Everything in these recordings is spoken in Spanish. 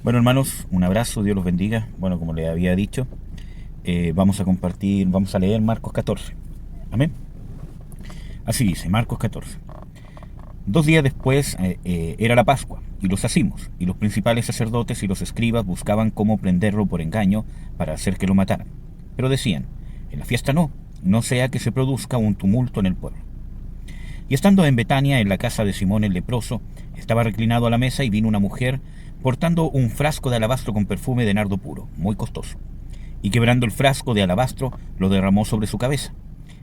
Bueno, hermanos, un abrazo, Dios los bendiga. Bueno, como les había dicho, vamos a leer Marcos 14. Amén. Así dice, Marcos 14. 2 días después era la Pascua, y los hacimos, y los principales sacerdotes y los escribas buscaban cómo prenderlo por engaño para hacer que lo mataran. Pero decían, en la fiesta no sea que se produzca un tumulto en el pueblo. Y estando en Betania, en la casa de Simón el leproso, estaba reclinado a la mesa y vino una mujer portando un frasco de alabastro con perfume de nardo puro, muy costoso. Y quebrando el frasco de alabastro, lo derramó sobre su cabeza.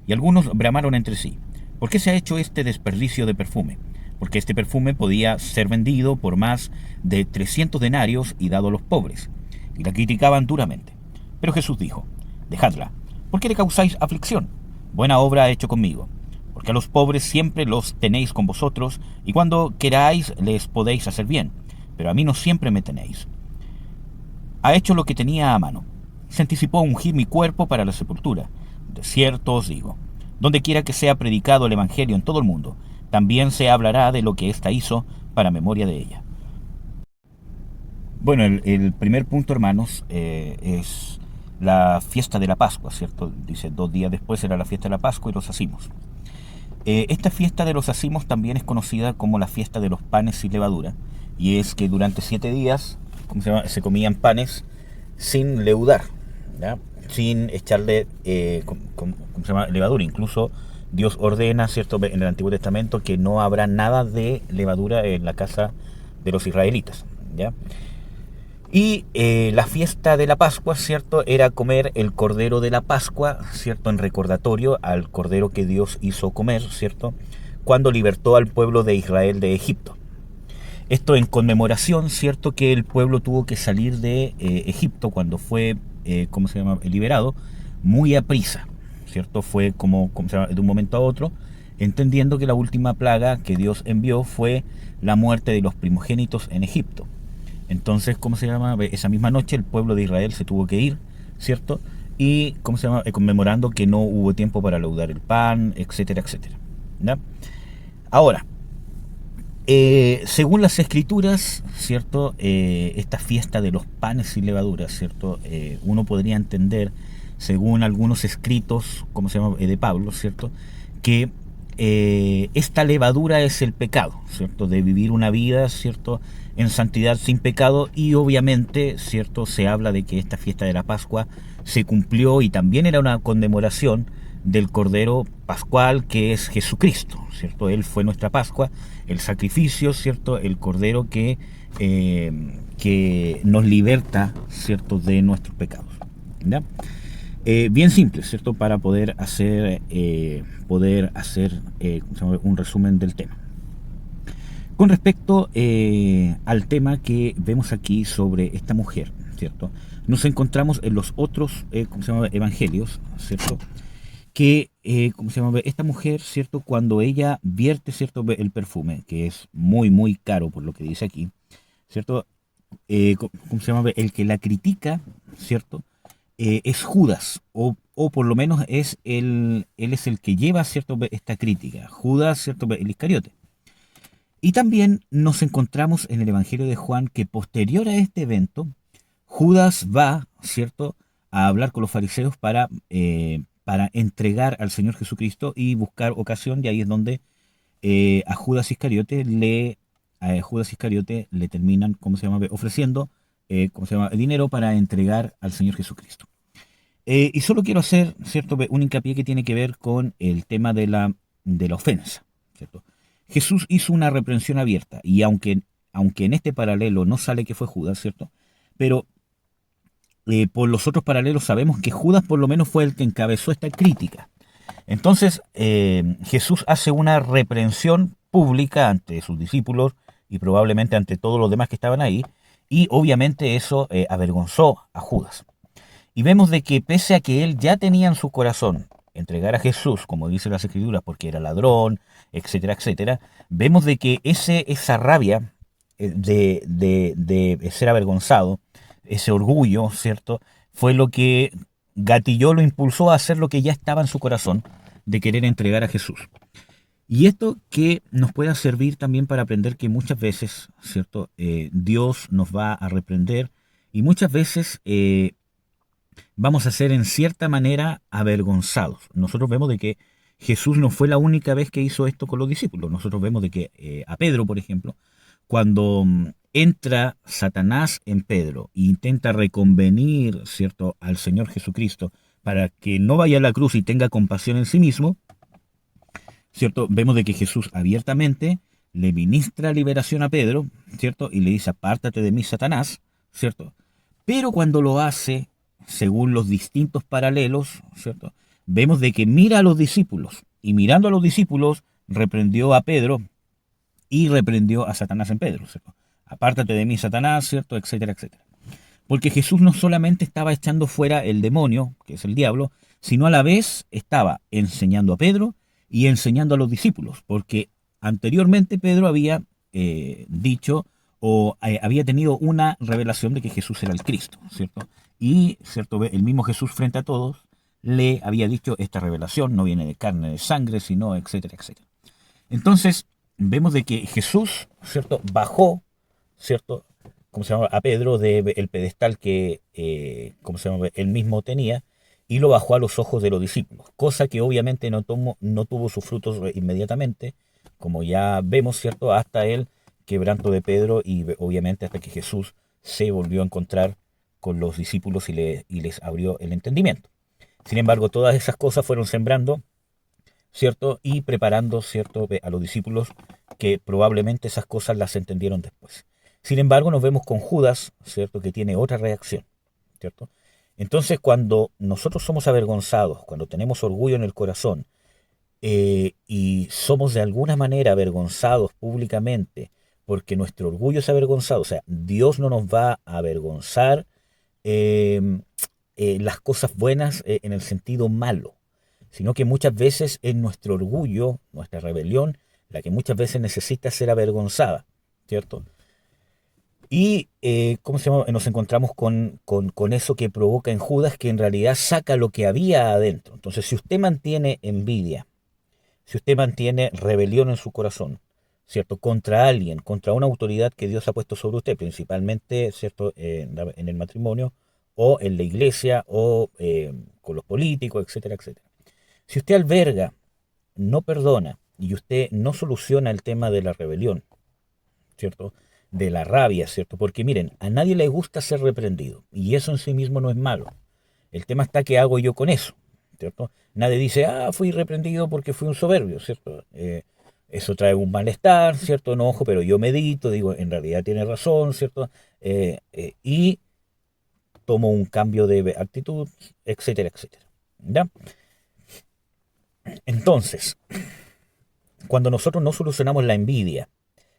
Y algunos bramaron entre sí, ¿por qué se ha hecho este desperdicio de perfume? Porque este perfume podía ser vendido por más de 300 denarios y dado a los pobres. Y la criticaban duramente. Pero Jesús dijo, dejadla, ¿por qué le causáis aflicción? Buena obra ha hecho conmigo, porque a los pobres siempre los tenéis con vosotros, y cuando queráis les podéis hacer bien, pero a mí no siempre me tenéis. Ha hecho lo que tenía a mano. Se anticipó a ungir mi cuerpo para la sepultura. De cierto os digo, donde quiera que sea predicado el Evangelio en todo el mundo, también se hablará de lo que ésta hizo para memoria de ella. Bueno, el primer punto, hermanos, es la fiesta de la Pascua, ¿cierto? Dice, 2 días después era la fiesta de la Pascua y los hacimos. Esta fiesta de los hacimos también es conocida como la fiesta de los panes sin levadura, y es que durante 7 días, ¿cómo se llama?, se comían panes sin leudar, ¿ya? Sin echarle ¿cómo se llama?, levadura. Incluso Dios ordena, ¿cierto?, en el Antiguo Testamento que no habrá nada de levadura en la casa de los israelitas, ¿ya? Y la fiesta de la Pascua, ¿cierto?, era comer el cordero de la Pascua, ¿cierto?, en recordatorio al cordero que Dios hizo comer, ¿cierto?, cuando libertó al pueblo de Israel de Egipto. Esto en conmemoración, ¿cierto?, que el pueblo tuvo que salir de Egipto cuando fue, ¿cómo se llama?, liberado, muy a prisa, ¿cierto? Fue ¿cómo se llama?, de un momento a otro, entendiendo que la última plaga que Dios envió fue la muerte de los primogénitos en Egipto. Entonces, ¿cómo se llama?, esa misma noche el pueblo de Israel se tuvo que ir, ¿cierto? Y, ¿cómo se llama?, conmemorando que no hubo tiempo para leudar el pan, etcétera, etcétera, ¿ya? Ahora, según las escrituras, ¿cierto?, esta fiesta de los panes sin levadura, ¿cierto?, uno podría entender, según algunos escritos, ¿cómo se llama?, de Pablo, ¿cierto?, que esta levadura es el pecado, ¿cierto?, de vivir una vida, ¿cierto?, en santidad sin pecado. Y obviamente, ¿cierto?, se habla de que esta fiesta de la Pascua se cumplió y también era una conmemoración del Cordero Pascual, que es Jesucristo, ¿cierto? Él fue nuestra Pascua, el sacrificio, ¿cierto?, el Cordero que nos liberta, ¿cierto?, de nuestros pecados, ¿ya? Bien simple, ¿cierto?, para poder hacer un resumen del tema. Con respecto al tema que vemos aquí sobre esta mujer, ¿cierto?, nos encontramos en los otros evangelios, ¿cierto?, que esta mujer, ¿cierto?, cuando ella vierte, ¿cierto?, el perfume, que es muy, muy caro por lo que dice aquí, ¿cierto?, el que la critica, ¿cierto?, es Judas, o por lo menos él es el que lleva, ¿cierto?, esta crítica, Judas, ¿cierto?, el Iscariote. Y también nos encontramos en el Evangelio de Juan que posterior a este evento, Judas va, ¿cierto?, a hablar con los fariseos para entregar al Señor Jesucristo y buscar ocasión, y ahí es donde a Judas Iscariote le terminan, ofreciendo, dinero para entregar al Señor Jesucristo. Y solo quiero hacer, ¿cierto?, un hincapié que tiene que ver con el tema de la ofensa, ¿cierto? Jesús hizo una reprensión abierta, y aunque en este paralelo no sale que fue Judas, ¿cierto?, pero por los otros paralelos sabemos que Judas por lo menos fue el que encabezó esta crítica. Entonces, Jesús hace una reprensión pública ante sus discípulos y probablemente ante todos los demás que estaban ahí, y obviamente eso avergonzó a Judas. Y vemos de que pese a que él ya tenía en su corazón entregar a Jesús, como dice las Escrituras, porque era ladrón, etcétera, etcétera, vemos de que esa rabia de ser avergonzado, ese orgullo, ¿cierto?, fue lo que gatilló, lo impulsó a hacer lo que ya estaba en su corazón, de querer entregar a Jesús. Y esto que nos pueda servir también para aprender que muchas veces, ¿cierto? Dios nos va a reprender y muchas veces vamos a ser en cierta manera avergonzados. Nosotros vemos de que Jesús no fue la única vez que hizo esto con los discípulos. Nosotros vemos de que a Pedro, por ejemplo, cuando entra Satanás en Pedro e intenta reconvenir, ¿cierto?, al Señor Jesucristo para que no vaya a la cruz y tenga compasión en sí mismo, ¿cierto? Vemos de que Jesús abiertamente le ministra liberación a Pedro, ¿cierto? Y le dice, apártate de mí, Satanás, ¿cierto? Pero cuando lo hace, según los distintos paralelos, ¿cierto? Vemos de que mira a los discípulos, y mirando a los discípulos, reprendió a Pedro y reprendió a Satanás en Pedro, ¿cierto? Apártate de mí, Satanás, ¿cierto? Etcétera, etcétera. Porque Jesús no solamente estaba echando fuera el demonio, que es el diablo, sino a la vez estaba enseñando a Pedro y enseñando a los discípulos, porque anteriormente Pedro había dicho o había tenido una revelación de que Jesús era el Cristo, ¿cierto? Y, ¿cierto? El mismo Jesús frente a todos le había dicho, esta revelación no viene de carne, de sangre, sino, etcétera, etcétera. Entonces, vemos de que Jesús, ¿cierto? Bajó, ¿cierto? ¿Cómo se llama? A Pedro del pedestal que, ¿cómo se llama? Él mismo tenía, y lo bajó a los ojos de los discípulos, cosa que obviamente no tuvo sus frutos inmediatamente, como ya vemos, ¿cierto? Hasta el quebranto de Pedro y obviamente hasta que Jesús se volvió a encontrar con los discípulos y les abrió el entendimiento. Sin embargo, todas esas cosas fueron sembrando, ¿cierto? Y preparando, ¿cierto? A los discípulos que probablemente esas cosas las entendieron después. Sin embargo, nos vemos con Judas, ¿cierto? Que tiene otra reacción, ¿cierto? Entonces, cuando nosotros somos avergonzados, cuando tenemos orgullo en el corazón y somos de alguna manera avergonzados públicamente, porque nuestro orgullo es avergonzado, o sea, Dios no nos va a avergonzar eh, las cosas buenas en el sentido malo, sino que muchas veces es nuestro orgullo, nuestra rebelión, la que muchas veces necesita ser avergonzada, ¿cierto? Y ¿cómo se llama? Nos encontramos con eso que provoca en Judas, que en realidad saca lo que había adentro. Entonces, si usted mantiene envidia, si usted mantiene rebelión en su corazón, ¿cierto? Contra alguien, contra una autoridad que Dios ha puesto sobre usted, principalmente, ¿cierto? En el matrimonio, o en la iglesia, o con los políticos, etcétera, etcétera. Si usted alberga, no perdona, y usted no soluciona el tema de la rebelión, ¿cierto? De la rabia, ¿cierto? Porque miren, a nadie le gusta ser reprendido, y eso en sí mismo no es malo. El tema está qué hago yo con eso, ¿cierto? Nadie dice, fui reprendido porque fui un soberbio, ¿cierto? Eso trae un malestar, ¿cierto? Enojo, pero yo medito, digo, en realidad tiene razón, ¿cierto? Y tomo un cambio de actitud, etcétera, etcétera. ¿Ya? Entonces, cuando nosotros no solucionamos la envidia,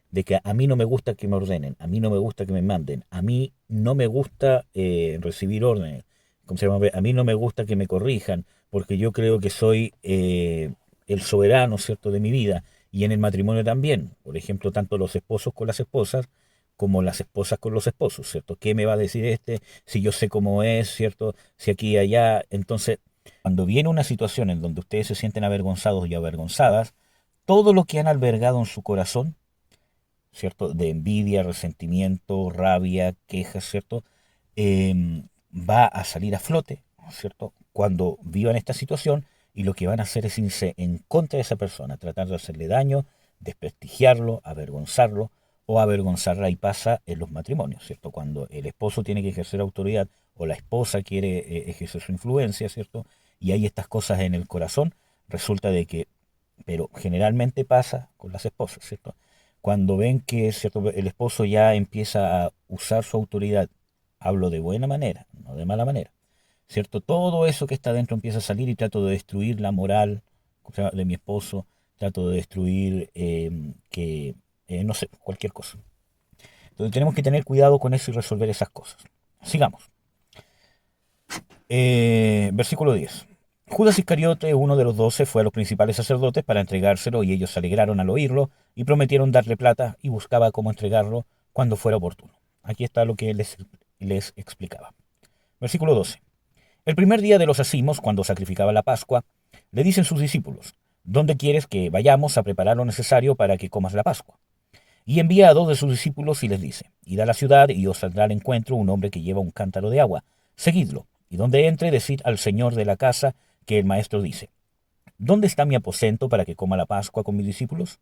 de que a mí no me gusta que me ordenen, a mí no me gusta que me manden, a mí no me gusta recibir órdenes, ¿cómo se llama? A mí no me gusta que me corrijan, porque yo creo que soy el soberano, ¿cierto?, de mi vida, y en el matrimonio también, por ejemplo, tanto los esposos con las esposas, como las esposas con los esposos, ¿cierto? ¿Qué me va a decir este? Si yo sé cómo es, ¿cierto? Si aquí y allá. Entonces, cuando viene una situación en donde ustedes se sienten avergonzados y avergonzadas, todo lo que han albergado en su corazón, ¿cierto? De envidia, resentimiento, rabia, quejas, ¿cierto? Va a salir a flote, ¿cierto? Cuando vivan esta situación y lo que van a hacer es irse en contra de esa persona, tratar de hacerle daño, desprestigiarlo, avergonzarlo o avergonzarla y pasa en los matrimonios, ¿cierto? Cuando el esposo tiene que ejercer autoridad o la esposa quiere ejercer su influencia, ¿cierto? Y hay estas cosas en el corazón, resulta de que, pero generalmente pasa con las esposas, ¿cierto? Cuando ven que, ¿cierto?, el esposo ya empieza a usar su autoridad, hablo de buena manera, no de mala manera, ¿cierto? Todo eso que está dentro empieza a salir y trato de destruir la moral, o sea, de mi esposo, trato de destruir no sé, cualquier cosa. Entonces tenemos que tener cuidado con eso y resolver esas cosas. Sigamos. Versículo 10. Judas Iscariote, uno de los 12, fue a los principales sacerdotes para entregárselo y ellos se alegraron al oírlo y prometieron darle plata y buscaba cómo entregarlo cuando fuera oportuno. Aquí está lo que les explicaba. Versículo 12. El primer día de los acimos, cuando sacrificaba la Pascua, le dicen sus discípulos, ¿dónde quieres que vayamos a preparar lo necesario para que comas la Pascua? Y envía a 2 de sus discípulos y les dice, id a la ciudad y os saldrá al encuentro un hombre que lleva un cántaro de agua. Seguidlo, y donde entre, decid al señor de la casa que el maestro dice, ¿dónde está mi aposento para que coma la Pascua con mis discípulos?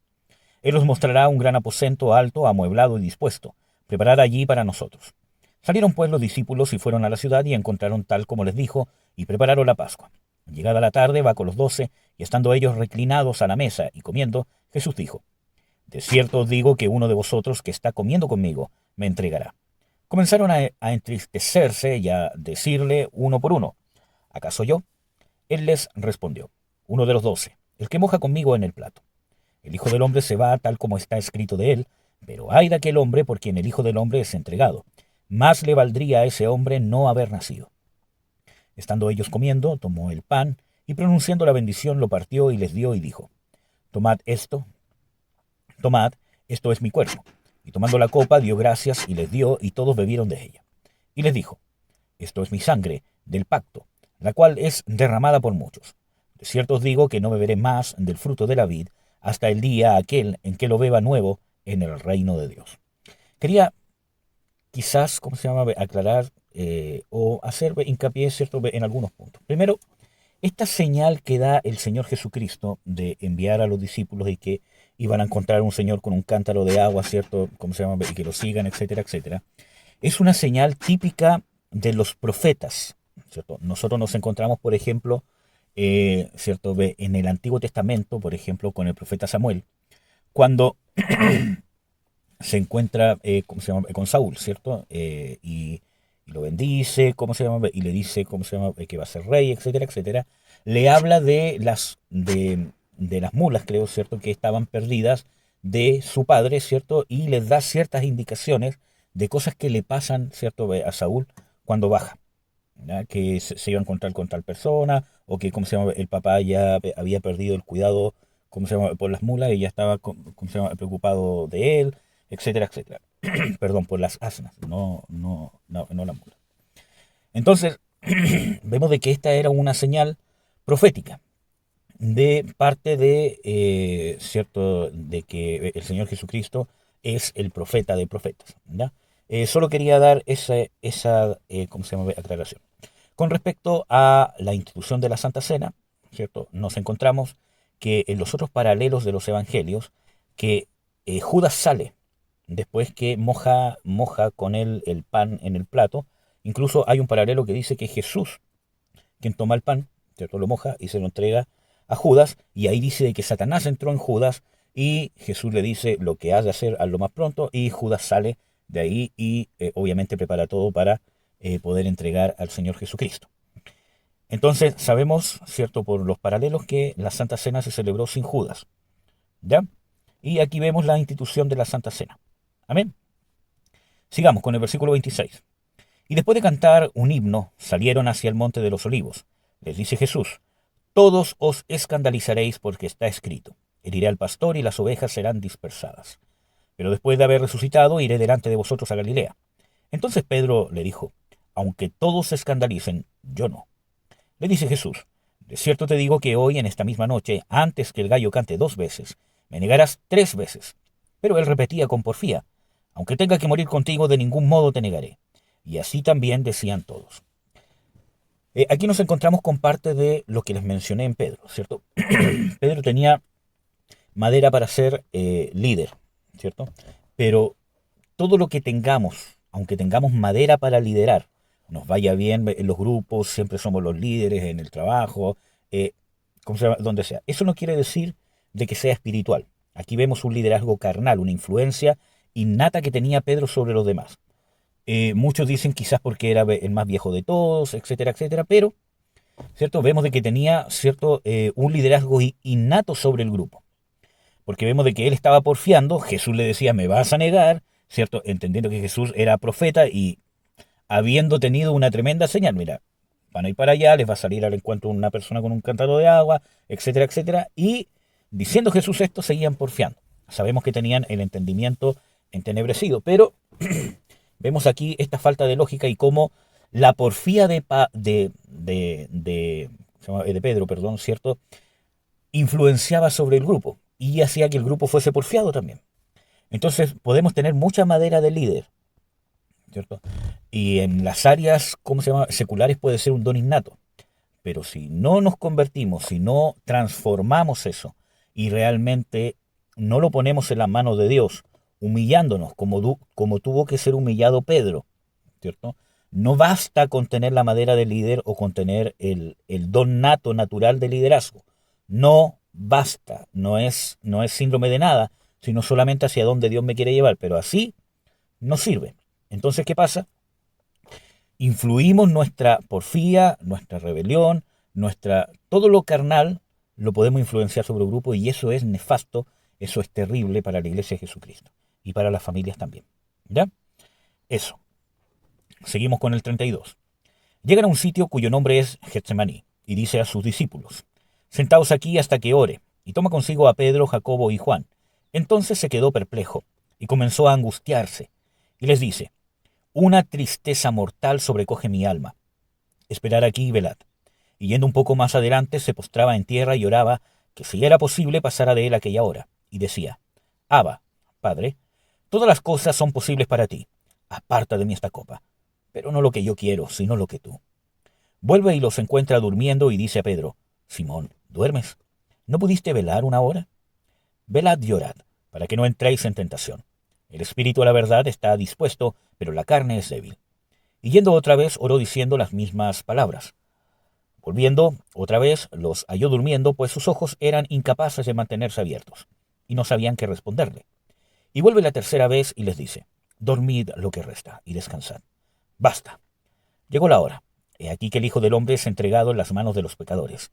Él os mostrará un gran aposento alto, amueblado y dispuesto. Preparad allí para nosotros. Salieron pues los discípulos y fueron a la ciudad y encontraron tal como les dijo, y prepararon la Pascua. Llegada la tarde, va con los 12, y estando ellos reclinados a la mesa y comiendo, Jesús dijo, de cierto os digo que uno de vosotros que está comiendo conmigo me entregará. Comenzaron a entristecerse y a decirle uno por uno, ¿acaso yo? Él les respondió, uno de los 12, el que moja conmigo en el plato. El Hijo del Hombre se va tal como está escrito de él, pero ay de aquel hombre por quien el Hijo del Hombre es entregado. Más le valdría a ese hombre no haber nacido. Estando ellos comiendo, tomó el pan, y pronunciando la bendición lo partió y les dio y dijo, tomad, esto es mi cuerpo. Y tomando la copa dio gracias y les dio, y todos bebieron de ella. Y les dijo, esto es mi sangre del pacto, la cual es derramada por muchos. De cierto os digo que no beberé más del fruto de la vid hasta el día aquel en que lo beba nuevo en el reino de Dios. Quería quizás, aclarar o hacer hincapié, ¿cierto?, en algunos puntos. Primero, esta señal que da el Señor Jesucristo de enviar a los discípulos y que iban a encontrar un Señor con un cántaro de agua, ¿cierto?, y que lo sigan, etcétera, etcétera, es una señal típica de los profetas, ¿cierto? Nosotros nos encontramos, por ejemplo, ¿cierto?, en el Antiguo Testamento, por ejemplo, con el profeta Samuel, cuando se encuentra con Saúl, ¿cierto? Y lo bendice, y le dice, que va a ser rey, etcétera, etcétera. Le habla de las mulas, creo, ¿cierto?, que estaban perdidas de su padre, ¿cierto? Y les da ciertas indicaciones de cosas que le pasan, ¿cierto?, a Saúl cuando baja, ¿ya? Que se iba a encontrar con tal persona, o que, el papá ya había perdido el cuidado, por las mulas y ya estaba, preocupado de él, etcétera, etcétera. Perdón, por las asnas, no la mula. Entonces, vemos de que esta era una señal profética de parte de, cierto, de que el Señor Jesucristo es el profeta de profetas, ¿ya? Solo quería dar esa aclaración. Con respecto a la institución de la Santa Cena, ¿cierto?, nos encontramos que en los otros paralelos de los evangelios, que Judas sale después que moja con él el pan en el plato. Incluso hay un paralelo que dice que es Jesús quien toma el pan, ¿cierto?, lo moja y se lo entrega a Judas, y ahí dice que Satanás entró en Judas y Jesús le dice lo que has de hacer, hazlo más pronto, y Judas sale de ahí y obviamente prepara todo para poder entregar al Señor Jesucristo. Entonces sabemos, ¿cierto?, por los paralelos, que la Santa Cena se celebró sin Judas, ¿ya? Y aquí vemos la institución de la Santa Cena. Amén. Sigamos con el versículo 26. Y después de cantar un himno, salieron hacia el monte de los olivos. Les dice Jesús, todos os escandalizaréis porque está escrito, heriré al pastor y las ovejas serán dispersadas. Pero después de haber resucitado, iré delante de vosotros a Galilea. Entonces Pedro le dijo, aunque todos se escandalicen, yo no. Le dice Jesús, de cierto te digo que hoy en esta misma noche, antes que el gallo cante 2 veces, me negarás 3 veces. Pero él repetía con porfía, aunque tenga que morir contigo, de ningún modo te negaré. Y así también decían todos. Aquí nos encontramos con parte de lo que les mencioné en Pedro, ¿cierto? Pedro tenía madera para ser líder, ¿cierto? Pero todo lo que tengamos, aunque tengamos madera para liderar, nos vaya bien en los grupos, siempre somos los líderes en el trabajo, donde sea. Eso no quiere decir de que sea espiritual. Aquí vemos un liderazgo carnal, una influencia innata que tenía Pedro sobre los demás. Muchos dicen quizás porque era el más viejo de todos, etcétera, etcétera, pero, ¿cierto?, vemos de que tenía, ¿cierto?, un liderazgo innato sobre el grupo. Porque vemos de que él estaba porfiando, Jesús le decía, me vas a negar, ¿cierto?, entendiendo que Jesús era profeta y habiendo tenido una tremenda señal, mira, van a ir para allá, les va a salir al encuentro una persona con un cántaro de agua, etcétera, etcétera, y diciendo Jesús esto, seguían porfiando. Sabemos que tenían el entendimiento entenebrecido, pero vemos aquí esta falta de lógica y cómo la porfía de Pedro, ¿cierto?, influenciaba sobre el grupo y hacía que el grupo fuese porfiado también. Entonces podemos tener mucha madera de líder, ¿cierto? Y en las áreas, ¿cómo se llama?, seculares puede ser un don innato. Pero si no nos convertimos, si no transformamos eso y realmente no lo ponemos en las manos de Dios, humillándonos como tuvo que ser humillado Pedro, ¿cierto? No basta con tener la madera de líder o con tener el don nato natural de liderazgo. No basta, no es síndrome de nada, sino solamente hacia donde Dios me quiere llevar, pero así no sirve. Entonces, ¿qué pasa? Influimos nuestra porfía, nuestra rebelión, todo lo carnal lo podemos influenciar sobre el grupo y eso es nefasto, eso es terrible para la iglesia de Jesucristo y para las familias también. ¿Ya? Eso. Seguimos con el 32. Llegan a un sitio cuyo nombre es Getsemaní y dice a sus discípulos: sentaos aquí hasta que ore, y toma consigo a Pedro, Jacobo y Juan. Entonces se quedó perplejo y comenzó a angustiarse y les dice: una tristeza mortal sobrecoge mi alma. Esperad aquí y velad. Y yendo un poco más adelante, se postraba en tierra y oraba que si era posible pasara de él aquella hora. Y decía: Abba, Padre, todas las cosas son posibles para ti. Aparta de mí esta copa. Pero no lo que yo quiero, sino lo que tú. Vuelve y los encuentra durmiendo y dice a Pedro: Simón, ¿duermes? ¿No pudiste velar una hora? Velad y orad, para que no entréis en tentación. El espíritu a la verdad está dispuesto, pero la carne es débil. Y yendo otra vez oró diciendo las mismas palabras. Volviendo otra vez los halló durmiendo, pues sus ojos eran incapaces de mantenerse abiertos, y no sabían qué responderle. Y vuelve la tercera vez y les dice: dormid lo que resta, y descansad. Basta. Llegó la hora. He aquí que el Hijo del Hombre es entregado en las manos de los pecadores.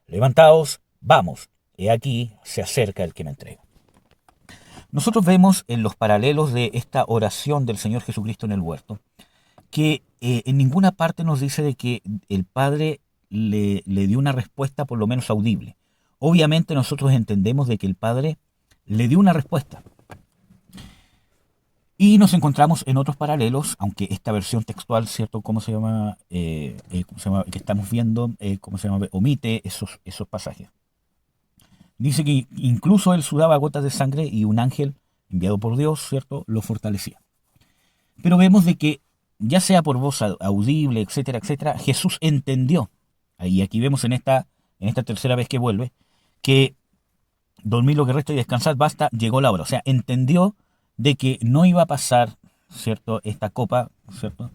Levantaos, vamos. He aquí se acerca el que me entrega. Nosotros vemos en los paralelos de esta oración del Señor Jesucristo en el huerto que en ninguna parte nos dice de que el Padre le dio una respuesta por lo menos audible. Obviamente nosotros entendemos de que el Padre le dio una respuesta. Y nos encontramos en otros paralelos, aunque esta versión textual, ¿cierto? ¿Cómo se llama? Que estamos viendo, omite esos pasajes. Dice que incluso él sudaba gotas de sangre y un ángel enviado por Dios, ¿cierto?, lo fortalecía. Pero vemos de que, ya sea por voz audible, etcétera, etcétera, Jesús entendió. Y aquí vemos en esta tercera vez que vuelve, que dormir lo que resta y descansar, basta, llegó la hora. O sea, entendió de que no iba a pasar, ¿cierto?, esta copa, ¿cierto?,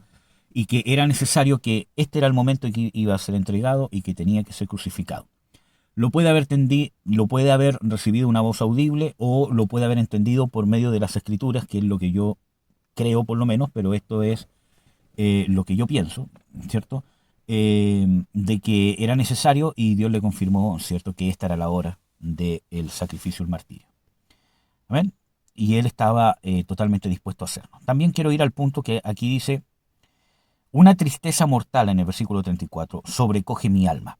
y que era necesario, que este era el momento en que iba a ser entregado y que tenía que ser crucificado. Lo puede haber recibido una voz audible o lo puede haber entendido por medio de las escrituras, que es lo que yo creo por lo menos, pero esto es lo que yo pienso, ¿cierto? De que era necesario y Dios le confirmó, ¿cierto?, que esta era la hora del sacrificio, el martirio. ¿Amén? Y él estaba totalmente dispuesto a hacerlo. También quiero ir al punto que aquí dice: una tristeza mortal, en el versículo 34, sobrecoge mi alma.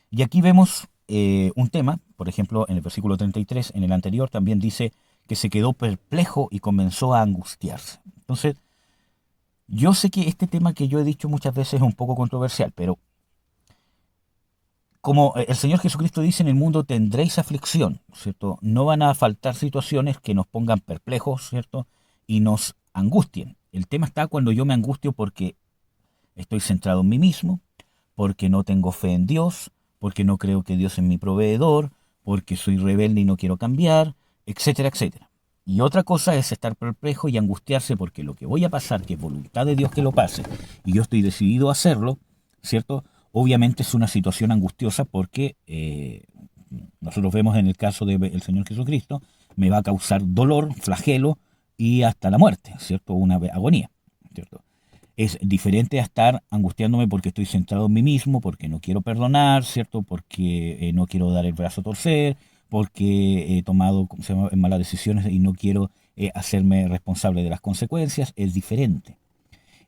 Y aquí vemos un tema, por ejemplo, en el versículo 33, en el anterior también dice que se quedó perplejo y comenzó a angustiarse. Entonces, yo sé que este tema que yo he dicho muchas veces es un poco controversial, pero como el Señor Jesucristo dice, en el mundo tendréis aflicción, ¿cierto? No van a faltar situaciones que nos pongan perplejos, ¿cierto?, y nos angustien. El tema está cuando yo me angustio porque estoy centrado en mí mismo, porque no tengo fe en Dios, porque no creo que Dios es mi proveedor, porque soy rebelde y no quiero cambiar, etcétera, etcétera. Y otra cosa es estar perplejo y angustiarse porque lo que voy a pasar, que es voluntad de Dios que lo pase, y yo estoy decidido a hacerlo, ¿cierto? Obviamente es una situación angustiosa porque nosotros vemos en el caso del Señor Jesucristo, me va a causar dolor, flagelo y hasta la muerte, ¿cierto? Una agonía, ¿cierto? Es diferente a estar angustiándome porque estoy centrado en mí mismo, porque no quiero perdonar, ¿cierto? Porque no quiero dar el brazo a torcer, porque he tomado malas decisiones y no quiero hacerme responsable de las consecuencias. Es diferente.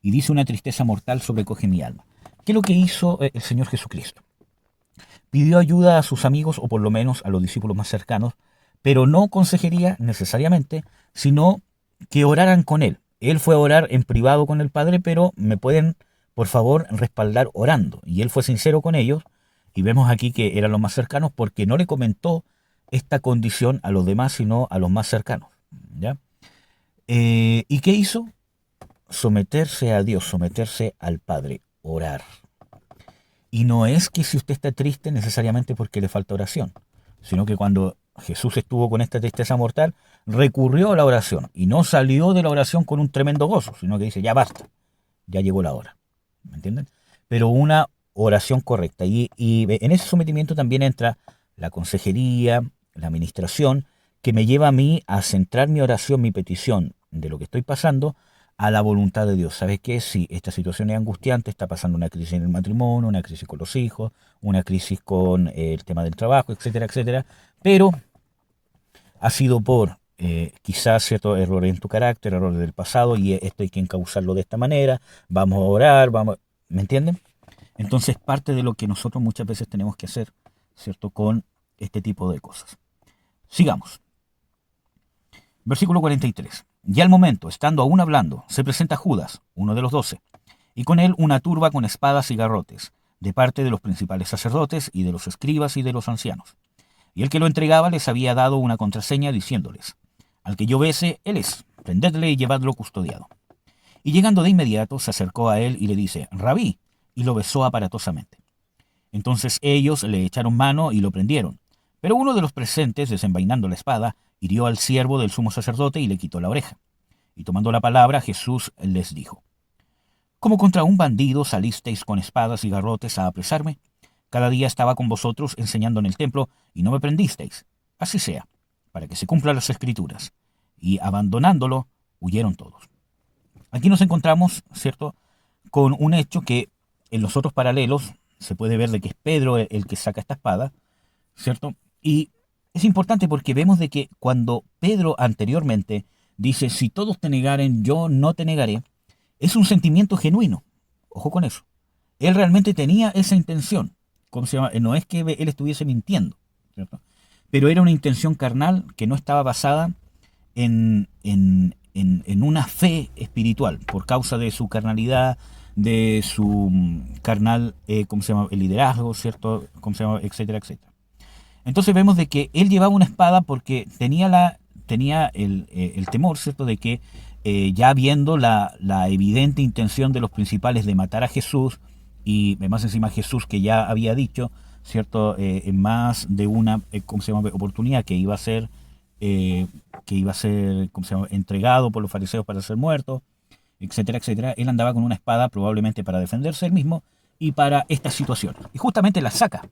Y dice: una tristeza mortal sobrecoge mi alma. ¿Qué es lo que hizo el Señor Jesucristo? Pidió ayuda a sus amigos, o por lo menos a los discípulos más cercanos, pero no consejería necesariamente, sino que oraran con Él. Él fue a orar en privado con el Padre, pero me pueden, por favor, respaldar orando. Y Él fue sincero con ellos Y vemos aquí que eran los más cercanos porque no le comentó esta condición a los demás, sino a los más cercanos. ¿Ya? ¿Y qué hizo? Someterse a Dios, someterse al Padre, orar. Y no es que si usted está triste necesariamente porque le falta oración, sino que cuando Jesús estuvo con esta tristeza mortal, recurrió a la oración y no salió de la oración con un tremendo gozo, sino que dice, ya basta, ya llegó la hora. ¿Me entienden? Pero una oración correcta. Y en ese sometimiento también entra la consejería, la administración, que me lleva a mí a centrar mi oración, mi petición de lo que estoy pasando a la voluntad de Dios. ¿Sabes qué? Sí, esta situación es angustiante, está pasando una crisis en el matrimonio, una crisis con los hijos, una crisis con el tema del trabajo, etcétera, etcétera, pero ha sido por quizás ciertos errores en tu carácter, errores del pasado, y esto hay que encauzarlo de esta manera, vamos a orar, vamos, ¿me entienden? Entonces parte de lo que nosotros muchas veces tenemos que hacer, ¿cierto? Con este tipo de cosas. Sigamos. Versículo 43. Y al momento, estando aún hablando, se presenta Judas, uno de los 12, y con él una turba con espadas y garrotes, de parte de los principales sacerdotes y de los escribas y de los ancianos. Y el que lo entregaba les había dado una contraseña diciéndoles, al que yo bese, él es, prendedle y llevadlo custodiado. Y llegando de inmediato se acercó a él y le dice, Rabí, y lo besó aparatosamente. Entonces ellos le echaron mano y lo prendieron. Pero uno de los presentes, desenvainando la espada, hirió al siervo del sumo sacerdote y le quitó la oreja. Y tomando la palabra, Jesús les dijo, ¿cómo contra un bandido salisteis con espadas y garrotes a apresarme? Cada día estaba con vosotros enseñando en el templo y no me prendisteis. Así sea, para que se cumplan las escrituras. Y abandonándolo, huyeron todos. Aquí nos encontramos, ¿cierto?, con un hecho que en los otros paralelos se puede ver de que es Pedro el que saca esta espada, ¿cierto? Y es importante porque vemos de que cuando Pedro anteriormente dice, si todos te negaren, yo no te negaré, es un sentimiento genuino. Ojo con eso. Él realmente tenía esa intención. ¿Cómo se llama? No es que él estuviese mintiendo, ¿cierto? Pero era una intención carnal que no estaba basada en una fe espiritual, por causa de su carnalidad, de su carnal, ¿cómo se llama? El liderazgo, ¿cierto? ¿Cómo se llama? Etcétera, etcétera. Entonces vemos de que él llevaba una espada porque tenía el temor, ¿cierto?, de que ya viendo la evidente intención de los principales de matar a Jesús, y más encima Jesús que ya había dicho, ¿cierto?, en más de una ¿cómo se llama? Oportunidad ¿cómo se llama? Entregado por los fariseos para ser muerto, etcétera, etcétera. Él andaba con una espada probablemente para defenderse él mismo y para esta situación. Y justamente la saca.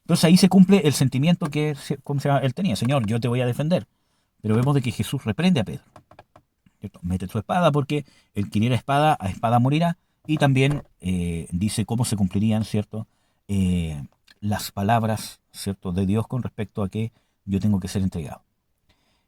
Entonces ahí se cumple el sentimiento que ¿cómo se llama? Él tenía. Señor, yo te voy a defender. Pero vemos de que Jesús reprende a Pedro, ¿cierto? Mete tu espada porque el que quiera espada, a espada morirá. Y también dice cómo se cumplirían, ¿cierto?, las palabras, ¿cierto?, de Dios con respecto a que yo tengo que ser entregado.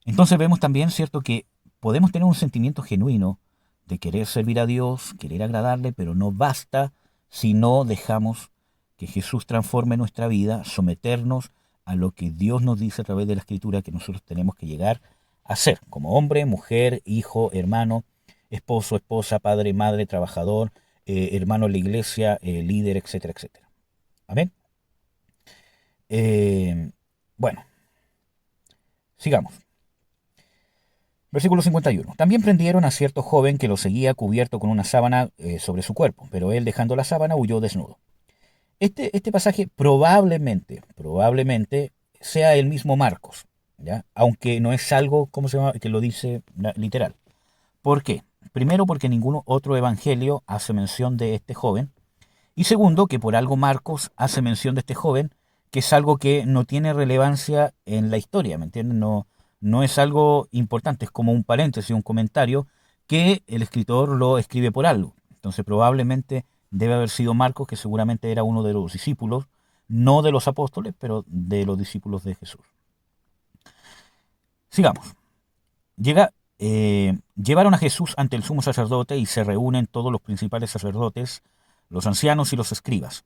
Entonces vemos también, ¿cierto?, que podemos tener un sentimiento genuino de querer servir a Dios, querer agradarle, pero no basta si no dejamos que Jesús transforme nuestra vida, someternos a lo que Dios nos dice a través de la Escritura que nosotros tenemos que llegar a ser, como hombre, mujer, hijo, hermano, esposo, esposa, padre, madre, trabajador, hermano en la iglesia, líder, etcétera, etcétera. Amén. Bueno, sigamos. Versículo 51. También prendieron a cierto joven que lo seguía cubierto con una sábana sobre su cuerpo, pero él, dejando la sábana, huyó desnudo. Este pasaje probablemente sea el mismo Marcos, ¿ya? Aunque no es algo, ¿cómo se llama?, que lo dice literal. ¿Por qué? Primero, porque ningún otro evangelio hace mención de este joven. Y segundo, que por algo Marcos hace mención de este joven, que es algo que no tiene relevancia en la historia, ¿me entienden? No es algo importante, es como un paréntesis, un comentario que el escritor lo escribe por algo. Entonces probablemente debe haber sido Marcos, que seguramente era uno de los discípulos, no de los apóstoles, pero de los discípulos de Jesús. Sigamos. Llevaron a Jesús ante el sumo sacerdote y se reúnen todos los principales sacerdotes, los ancianos y los escribas.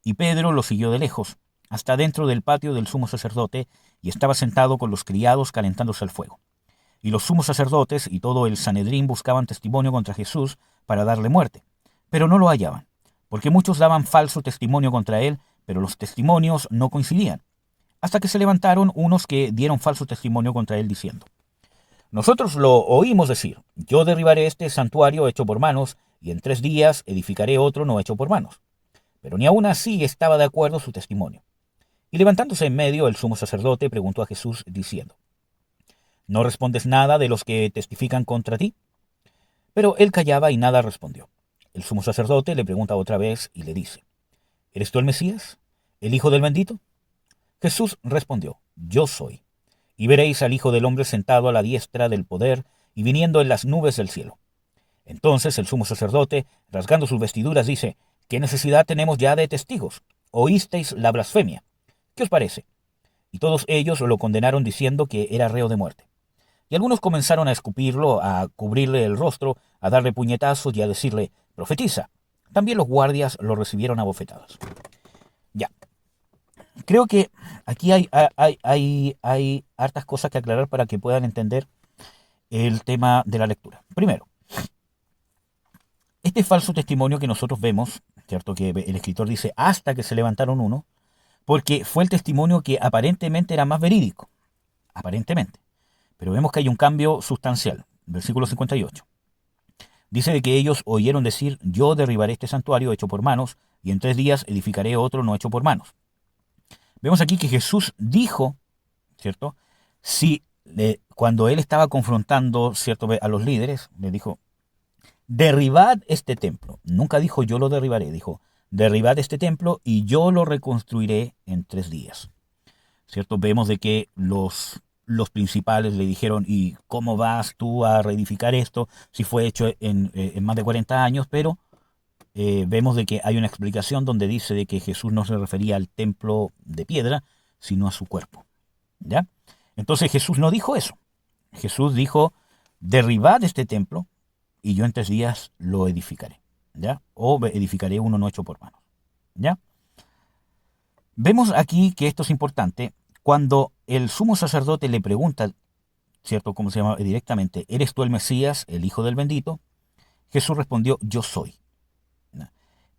Y Pedro lo siguió de lejos, hasta dentro del patio del sumo sacerdote, y estaba sentado con los criados calentándose al fuego. Y los sumos sacerdotes y todo el Sanedrín buscaban testimonio contra Jesús para darle muerte, pero no lo hallaban, porque muchos daban falso testimonio contra él, pero los testimonios no coincidían, hasta que se levantaron unos que dieron falso testimonio contra él diciendo: nosotros lo oímos decir, yo derribaré este santuario hecho por manos, y en 3 días edificaré otro no hecho por manos. Pero ni aun así estaba de acuerdo su testimonio. Y levantándose en medio, el sumo sacerdote preguntó a Jesús diciendo: ¿no respondes nada de los que testifican contra ti? Pero él callaba y nada respondió. El sumo sacerdote le pregunta otra vez y le dice: ¿eres tú el Mesías, el Hijo del bendito? Jesús respondió: yo soy. Y veréis al Hijo del hombre sentado a la diestra del poder y viniendo en las nubes del cielo. Entonces el sumo sacerdote, rasgando sus vestiduras, dice: ¿qué necesidad tenemos ya de testigos? Oísteis la blasfemia. ¿Qué os parece? Y todos ellos lo condenaron diciendo que era reo de muerte. Y algunos comenzaron a escupirlo, a cubrirle el rostro, a darle puñetazos y a decirle: profetiza. También los guardias lo recibieron a bofetadas. Ya, creo que aquí hay hartas cosas que aclarar para que puedan entender el tema de la lectura. Primero, este falso testimonio que nosotros vemos, ¿cierto? Que el escritor dice hasta que se levantaron uno, porque fue el testimonio que aparentemente era más verídico, aparentemente. Pero vemos que hay un cambio sustancial. Versículo 58. Dice de que ellos oyeron decir: yo derribaré este santuario hecho por manos, y en 3 días edificaré otro no hecho por manos. Vemos aquí que Jesús dijo, ¿cierto? Cuando él estaba confrontando, ¿cierto?, a los líderes, le dijo: derribad este templo. Nunca dijo yo lo derribaré, dijo: derribad este templo y yo lo reconstruiré en 3 días. ¿Cierto? Vemos de que los principales le dijeron: ¿y cómo vas tú a reedificar esto si fue hecho en más de 40 años? Pero vemos de que hay una explicación donde dice de que Jesús no se refería al templo de piedra, sino a su cuerpo. ¿Ya? Entonces Jesús no dijo eso. Jesús dijo: derribad este templo y yo en 3 días lo edificaré. ¿Ya? O edificaré uno no hecho por manos. ¿Ya? Vemos aquí que esto es importante. Cuando el sumo sacerdote le pregunta, ¿cierto?, ¿cómo se llama? Directamente: ¿eres tú el Mesías, el Hijo del bendito? Jesús respondió: yo soy.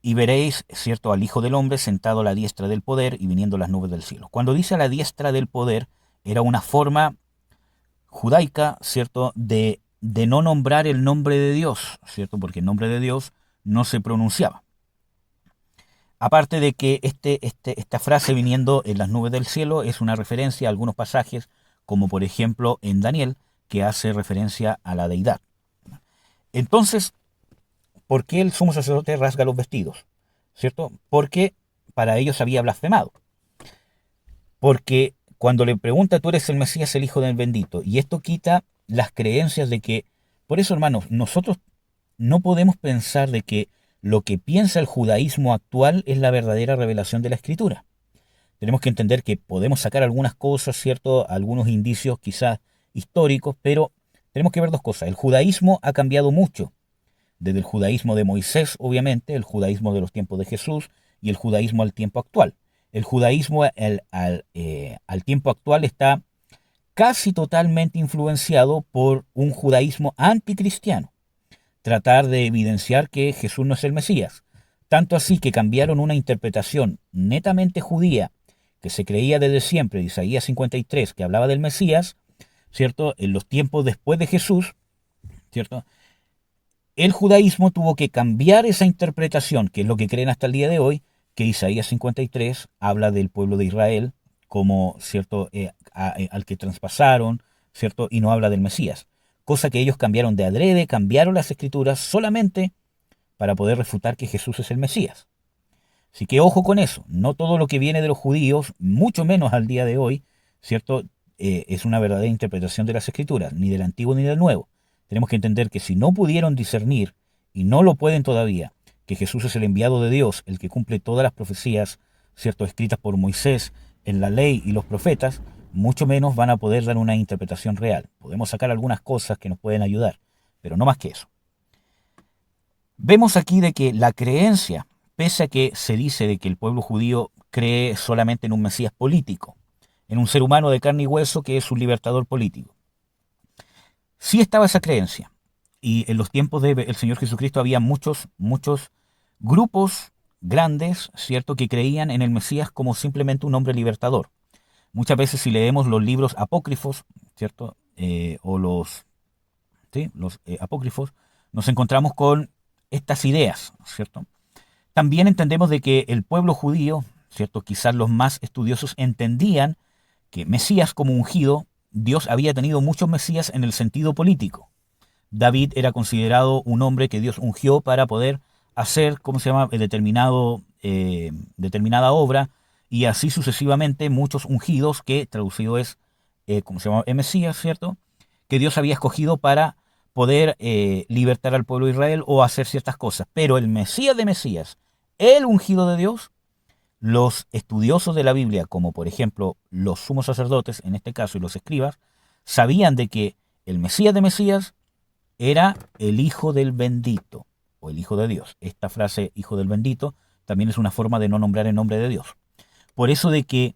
Y veréis, ¿cierto?, al Hijo del hombre sentado a la diestra del poder y viniendo las nubes del cielo. Cuando dice a la diestra del poder, era una forma judaica, ¿cierto?, de no nombrar el nombre de Dios, ¿cierto?, porque el nombre de Dios no se pronunciaba. Aparte de que esta frase viniendo en las nubes del cielo es una referencia a algunos pasajes, como por ejemplo en Daniel, que hace referencia a la deidad. Entonces, ¿por qué el sumo sacerdote rasga los vestidos? ¿Cierto? Porque para ellos había blasfemado. Porque cuando le pregunta: tú eres el Mesías, el Hijo del bendito, y esto quita las creencias de que... Por eso, hermanos, nosotros no podemos pensar de que lo que piensa el judaísmo actual es la verdadera revelación de la Escritura. Tenemos que entender que podemos sacar algunas cosas, ¿cierto?, algunos indicios quizás históricos, pero tenemos que ver dos cosas. El judaísmo ha cambiado mucho, desde el judaísmo de Moisés, obviamente, el judaísmo de los tiempos de Jesús y el judaísmo al tiempo actual. El judaísmo al tiempo actual está casi totalmente influenciado por un judaísmo anticristiano. Tratar de evidenciar que Jesús no es el Mesías. Tanto así que cambiaron una interpretación netamente judía que se creía desde siempre, de Isaías 53, que hablaba del Mesías, ¿cierto?, en los tiempos después de Jesús, ¿cierto?, el judaísmo tuvo que cambiar esa interpretación, que es lo que creen hasta el día de hoy, que Isaías 53 habla del pueblo de Israel como, ¿cierto?, al que traspasaron, ¿cierto?, y no habla del Mesías. Cosa que ellos cambiaron de adrede, cambiaron las escrituras solamente para poder refutar que Jesús es el Mesías. Así que ojo con eso, no todo lo que viene de los judíos, mucho menos al día de hoy, ¿cierto?, es una verdadera interpretación de las escrituras, ni del Antiguo ni del Nuevo. Tenemos que entender que si no pudieron discernir, y no lo pueden todavía, que Jesús es el enviado de Dios, el que cumple todas las profecías, ¿cierto?, escritas por Moisés en la ley y los profetas, mucho menos van a poder dar una interpretación real. Podemos sacar algunas cosas que nos pueden ayudar, pero no más que eso. Vemos aquí de que la creencia, pese a que se dice de que el pueblo judío cree solamente en un Mesías político, en un ser humano de carne y hueso que es un libertador político, sí estaba esa creencia. Y en los tiempos del Señor Jesucristo había muchos grupos grandes, ¿cierto?, que creían en el Mesías como simplemente un hombre libertador. Muchas veces si leemos los libros apócrifos, ¿cierto?, o los apócrifos, nos encontramos con estas ideas, ¿cierto? También entendemos de que el pueblo judío, ¿cierto?, quizás los más estudiosos entendían que Mesías como ungido, Dios había tenido muchos Mesías en el sentido político. David era considerado un hombre que Dios ungió para poder hacer, ¿cómo se llama?, determinada obra, y así sucesivamente muchos ungidos que traducido es, ¿cómo se llama?, Mesías, ¿cierto?, que Dios había escogido para poder libertar al pueblo de Israel o hacer ciertas cosas. Pero el Mesías de Mesías, el ungido de Dios, los estudiosos de la Biblia, como por ejemplo los sumos sacerdotes, en este caso, y los escribas, sabían de que el Mesías de Mesías era el Hijo del Bendito, o el Hijo de Dios. Esta frase, Hijo del Bendito, también es una forma de no nombrar el nombre de Dios. Por eso de que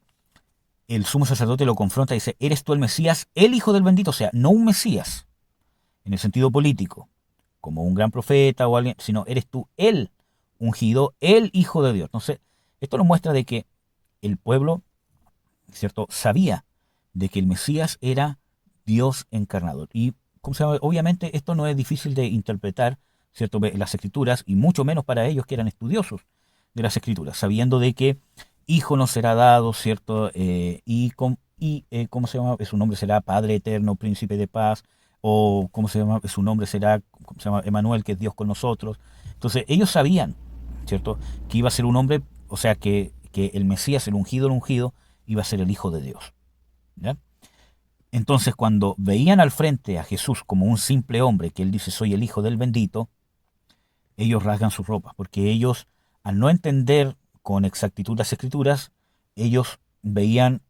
el sumo sacerdote lo confronta y dice, ¿eres tú el Mesías, el Hijo del Bendito? O sea, no un Mesías, en el sentido político, como un gran profeta o alguien, sino eres tú el ungido, el Hijo de Dios. Entonces, esto nos muestra de que el pueblo, ¿cierto?, sabía de que el Mesías era Dios encarnado. Y, ¿cómo se llama?, obviamente esto no es difícil de interpretar, ¿cierto?, las Escrituras, y mucho menos para ellos que eran estudiosos de las Escrituras, sabiendo de que Hijo nos será dado, ¿cierto? ¿Cómo se llama? Su nombre será Padre Eterno, Príncipe de Paz, o ¿cómo se llama? Su nombre será, ¿cómo se llama?, Emanuel, que es Dios con nosotros. Entonces, ellos sabían, ¿cierto?, que iba a ser un hombre, o sea, que el Mesías, el ungido, iba a ser el Hijo de Dios. ¿Ya? Entonces, cuando veían al frente a Jesús como un simple hombre, que él dice, soy el Hijo del Bendito, ellos rasgan sus ropas, porque ellos, al no entender con exactitud las Escrituras, ellos veían,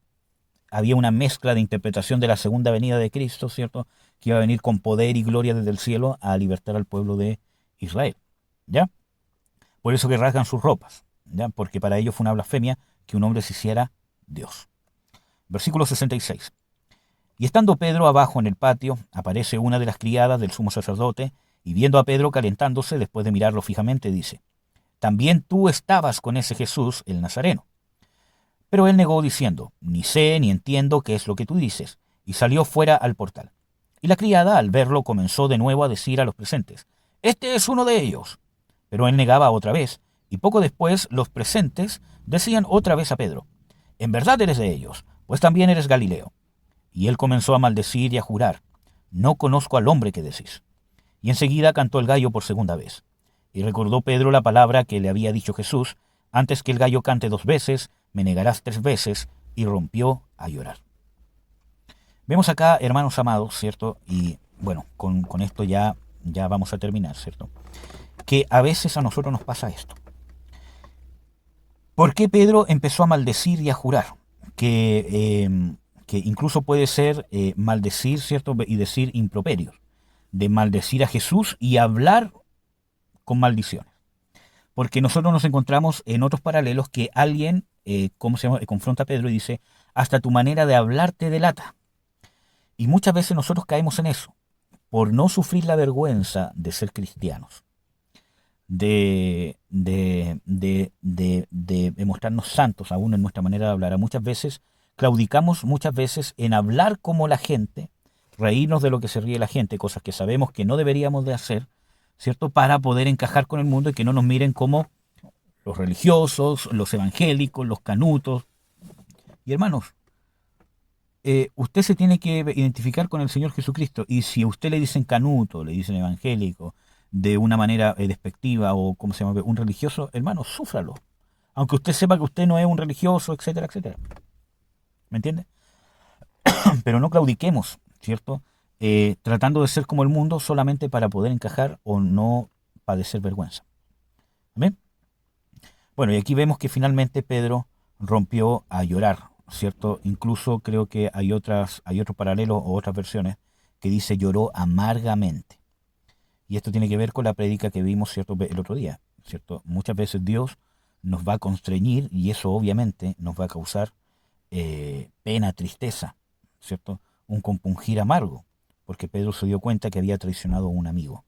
había una mezcla de interpretación de la segunda venida de Cristo, ¿cierto?, que iba a venir con poder y gloria desde el cielo a libertar al pueblo de Israel, ¿ya? Por eso que rasgan sus ropas, ¿ya? Porque para ellos fue una blasfemia que un hombre se hiciera Dios. Versículo 66. Y estando Pedro abajo en el patio, aparece una de las criadas del sumo sacerdote, y viendo a Pedro calentándose, después de mirarlo fijamente, dice, también tú estabas con ese Jesús, el Nazareno. Pero él negó diciendo, ni sé ni entiendo qué es lo que tú dices, y salió fuera al portal. Y la criada, al verlo, comenzó de nuevo a decir a los presentes, este es uno de ellos. Pero él negaba otra vez, y poco después los presentes decían otra vez a Pedro, en verdad eres de ellos, pues también eres Galileo. Y él comenzó a maldecir y a jurar, no conozco al hombre que decís. Y enseguida cantó el gallo por segunda vez. Y recordó Pedro la palabra que le había dicho Jesús, antes que el gallo cante 2 veces, me negarás 3 veces, y rompió a llorar. Vemos acá, hermanos amados, ¿cierto? Y bueno, con esto ya vamos a terminar, ¿cierto? Que a veces a nosotros nos pasa esto. ¿Por qué Pedro empezó a maldecir y a jurar? Que incluso puede ser maldecir, ¿cierto? Y decir improperios. De maldecir a Jesús y hablar con maldiciones. Porque nosotros nos encontramos en otros paralelos que alguien, ¿cómo se llama?, confronta a Pedro y dice, hasta tu manera de hablar te delata. Y muchas veces nosotros caemos en eso, por no sufrir la vergüenza de ser cristianos, de mostrarnos santos aún en nuestra manera de hablar. Muchas veces claudicamos en hablar como la gente, reírnos de lo que se ríe la gente, cosas que sabemos que no deberíamos de hacer, ¿cierto?, para poder encajar con el mundo y que no nos miren como los religiosos, los evangélicos, los canutos. Y hermanos, usted se tiene que identificar con el Señor Jesucristo, y si a usted le dicen canuto, le dicen evangélico, de una manera despectiva, o como se llama, un religioso, hermano, súfralo. Aunque usted sepa que usted no es un religioso, etcétera, etcétera. ¿Me entiende? Pero no claudiquemos, ¿cierto? Tratando de ser como el mundo solamente para poder encajar o no padecer vergüenza. ¿Amén? Bueno, y aquí vemos que finalmente Pedro rompió a llorar, ¿cierto? Incluso creo que hay otros paralelos o otras versiones que dice lloró amargamente. Y esto tiene que ver con la prédica que vimos, ¿cierto?, el otro día, ¿cierto? Muchas veces Dios nos va a constreñir y eso obviamente nos va a causar pena, tristeza, ¿cierto? Un compungir amargo, porque Pedro se dio cuenta que había traicionado a un amigo.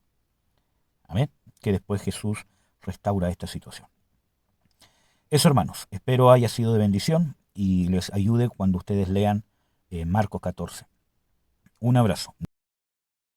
Amén. Que después Jesús restaura esta situación. Eso, hermanos, espero haya sido de bendición y les ayude cuando ustedes lean Marcos 14. Un abrazo.